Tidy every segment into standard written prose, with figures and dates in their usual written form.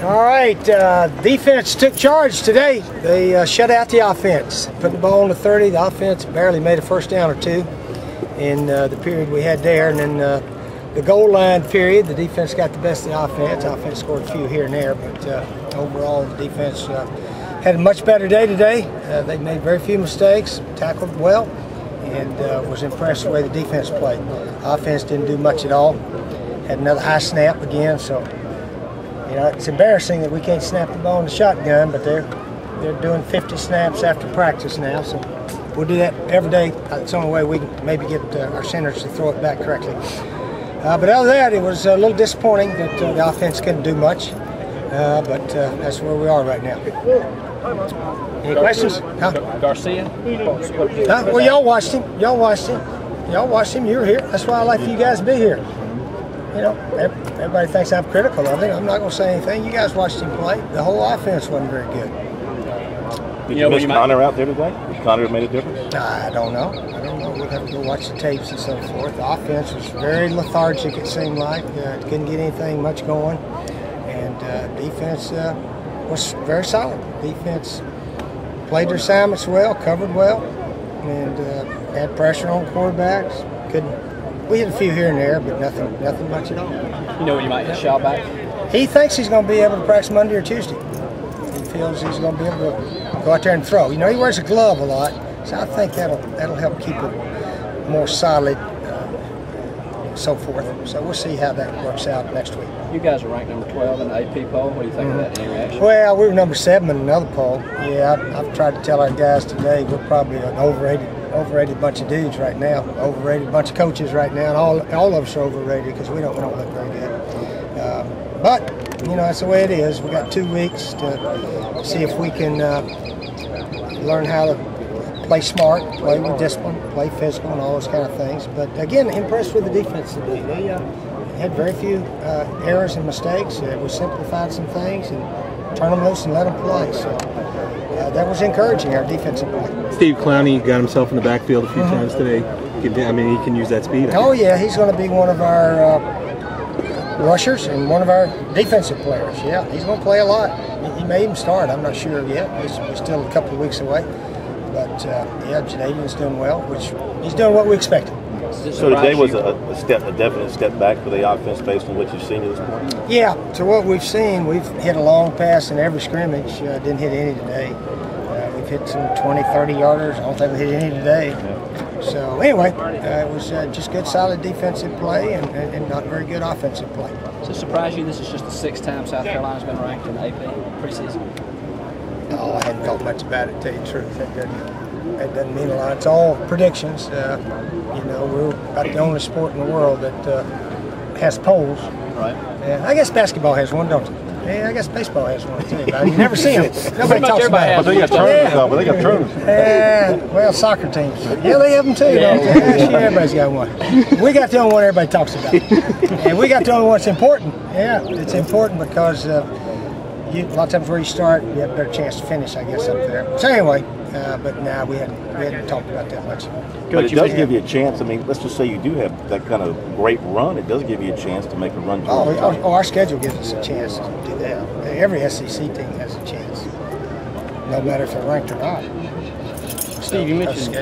All right, defense took charge today. They shut out the offense, put the ball on the 30. The offense barely made a first down or two in the period we had there. And then the goal line period, the defense got the best of the offense. The offense scored a few here and there, but overall the defense had a much better day today. They made very few mistakes, tackled well, and was impressed with the way the defense played. Offense didn't do much at all. Had another high snap again, so you know, it's embarrassing that we can't snap the ball in the shotgun, but they're doing 50 snaps after practice now, so we'll do that every day. It's the only way we can maybe get our centers to throw it back correctly. But other than that, it was a little disappointing that the offense couldn't do much, but that's where we are right now. Any questions? Huh? Garcia? Well, y'all watched him. Y'all watched him. Y'all watched him. You were here. That's why I like for you guys to be here. You know, everybody thinks I'm critical of him. I'm not going to say anything. You guys watched him play. The whole offense wasn't very good. Did you miss Connor out there today? Did Connor made a difference? I don't know. We'd have to go watch the tapes and so forth. The offense was very lethargic, it seemed like. Couldn't get anything much going. And defense was very solid. Defense played their assignments well, covered well, and had pressure on quarterbacks. We hit a few here and there, but nothing much at all. You know when you might hit Shaw back? He thinks he's going to be able to practice Monday or Tuesday. He feels he's going to be able to go out there and throw. You know, he wears a glove a lot, so I think that'll help keep it more solid, so forth. So we'll see how that works out next week. You guys are ranked number 12 in the AP poll. What do you think of that? Any reaction? Well, we were number 7 in another poll. Yeah, I've tried to tell our guys today we're probably an overrated bunch of dudes right now, overrated bunch of coaches right now, and all of us are overrated because we don't look very good. But you know, that's the way it is. We got 2 weeks to see if we can learn how to play smart, play with discipline, play physical, and all those kind of things. But again, impressed with the defense today. They had very few errors and mistakes. We simplified some things and turned them loose and let them play. So that was encouraging, our defensive play. Steve Clowney got himself in the backfield a few times today. I mean, he can use that speed. Oh, yeah, he's going to be one of our rushers and one of our defensive players. Yeah, he's going to play a lot. He may even start. I'm not sure yet. We're still a couple of weeks away. But, yeah, Jadavian's doing well, which he's doing what we expected. So today was a definite step back for the offense based on what you've seen at this point? Yeah, to what we've seen, we've hit a long pass in every scrimmage. Didn't hit any today. We've hit some 20, 30-yarders. I don't think we hit any today. Yeah. So anyway, it was just good, solid defensive play and not very good offensive play. Does it surprise you this is just the 6th time South Carolina's been ranked in the AP preseason? Oh, I hadn't thought much about it, to tell you the truth. That doesn't mean a lot. It's all predictions. You know, we're about the only sport in the world that has polls. Right. And I guess basketball has one, don't it? Yeah, I guess baseball has one too. But you never see them. Nobody talks about it. But they got tournaments, though. But they got tournaments. Yeah, well, soccer teams. Yeah, they have them too, don't they? Yeah, everybody's got one. We got the only one everybody talks about. And we got the only one that's important. Yeah, it's important because a lot of times where you start, you have a better chance to finish, I guess, up there. So anyway, but now we hadn't talked about that much. But it does give you a chance. I mean, let's just say you do have that kind of great run. It does give you a chance to make a run. Our schedule gives us a chance to do that. Every SEC team has a chance, no matter if they're ranked or not. Steve, you mentioned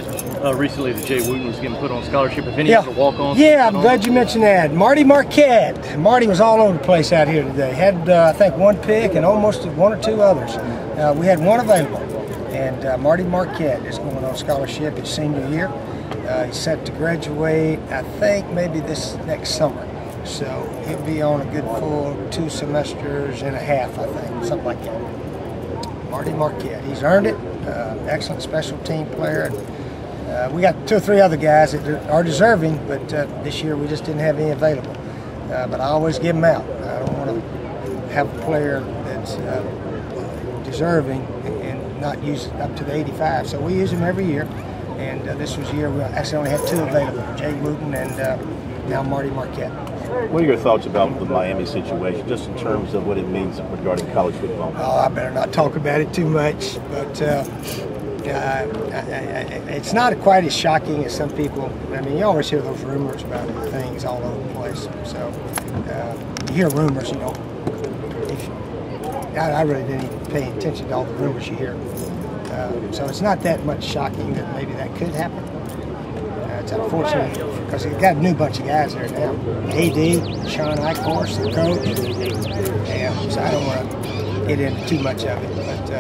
recently that Jay Wooten was getting put on scholarship. If any of the walk-ons. Yeah, I'm glad you mentioned that. Marty Marquette. Marty was all over the place out here today. Had, I think, 1 pick and almost 1 or 2 others. We had 1 available. And Marty Marquette is going on scholarship his senior year. He's set to graduate, I think, maybe this next summer. So he'll be on a good full 2 semesters and a half, I think, something like that. Marty Marquette. He's earned it. Excellent special team player. We got 2 or 3 other guys that are deserving, but this year we just didn't have any available. But I always give them out. I don't want to have a player that's deserving and not use it up to the 85. So we use them every year. And this was a year we actually only had 2 available, Jay Wooten and now Marty Marquette. What are your thoughts about the Miami situation, just in terms of what it means regarding college football? Oh, I better not talk about it too much, but it's not quite as shocking as some people. I mean, you always hear those rumors about things all over the place. So you hear rumors, you know. I really didn't even pay attention to all the rumors you hear. So it's not that much shocking that maybe that could happen. It's unfortunate because you've got a new bunch of guys there now. AD, Sean Eichhorst, the coach. And so I don't want to get into too much of it. But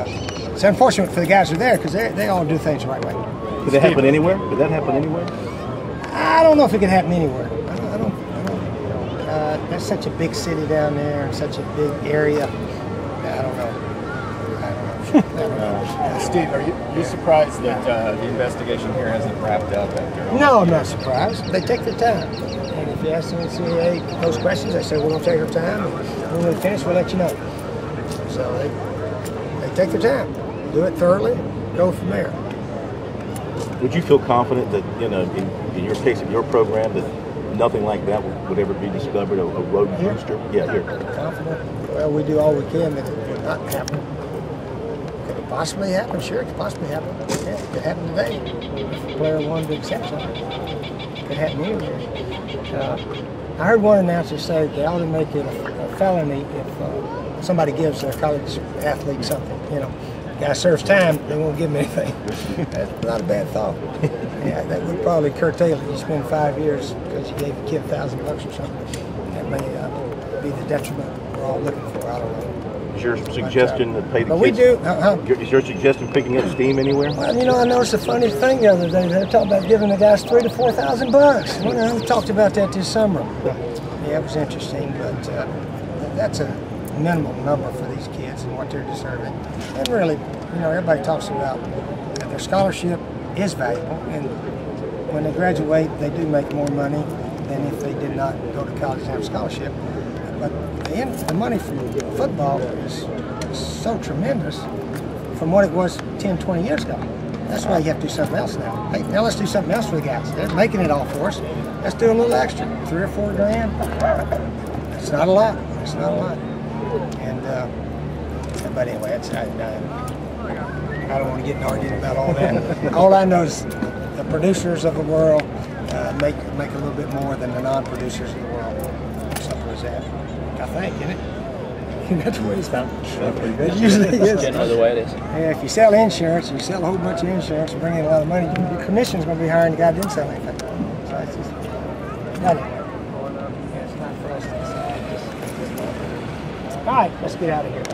it's unfortunate for the guys who are there because they all do things the right way. Could that happen anywhere? Could that happen anywhere? I don't know if it could happen anywhere. I don't that's such a big city down there and such a big area. I don't know. Steve, are you surprised that the investigation here hasn't wrapped up after? No, I'm not surprised. They take their time. And if you ask the NCAA those questions, they say, we're going to take our time. And when we finish, we'll let you know. So they take their time. Do it thoroughly, go from there. Would you feel confident that, in your case of your program, that nothing like that would ever be discovered, a road booster? Yeah, here. Confident? Well, we do all we can that it would not happen. Could it possibly happen? Sure, it could possibly happen. Yeah, it could happen today. If a player wanted to accept something, it could happen anywhere. I heard one announcer say they ought to make it a felony if somebody gives their college athlete something. Guy serves time, they won't give him anything. That's not a bad thought. Yeah, that would probably curtail it. You spend 5 years because you gave a kid $1,000 or something. That may be the detriment we're all looking for. I don't know. Is your suggestion to pay the but kids? We do. Is your suggestion picking up steam anywhere? Well, I noticed a funny thing the other day. They were talking about giving the guys $3,000 to $4,000. We talked about that this summer. Yeah, it was interesting, but that's a minimal number for these kids and what they're deserving. And really, everybody talks about that their scholarship is valuable, and when they graduate, they do make more money than if they did not go to college and have a scholarship. But the money from football is so tremendous from what it was 10, 20 years ago. That's why you have to do something else now. Hey, now let's do something else for the guys. They're making it all for us. Let's do a little extra, $3 or $4 grand. It's not a lot. It's not a lot. And but anyway, I don't want to get in argument about all that. All I know is the producers of the world make a little bit more than the non-producers of the world. Simple as that. I think, isn't it? That's the way it's done. It usually is. Generally the way it is. Yeah, if you sell insurance, you sell a whole bunch of insurance and bring in a lot of money, your commission's going to be higher than the guy who didn't sell anything. So it's just, it's not for us to decide. All right, let's get out of here.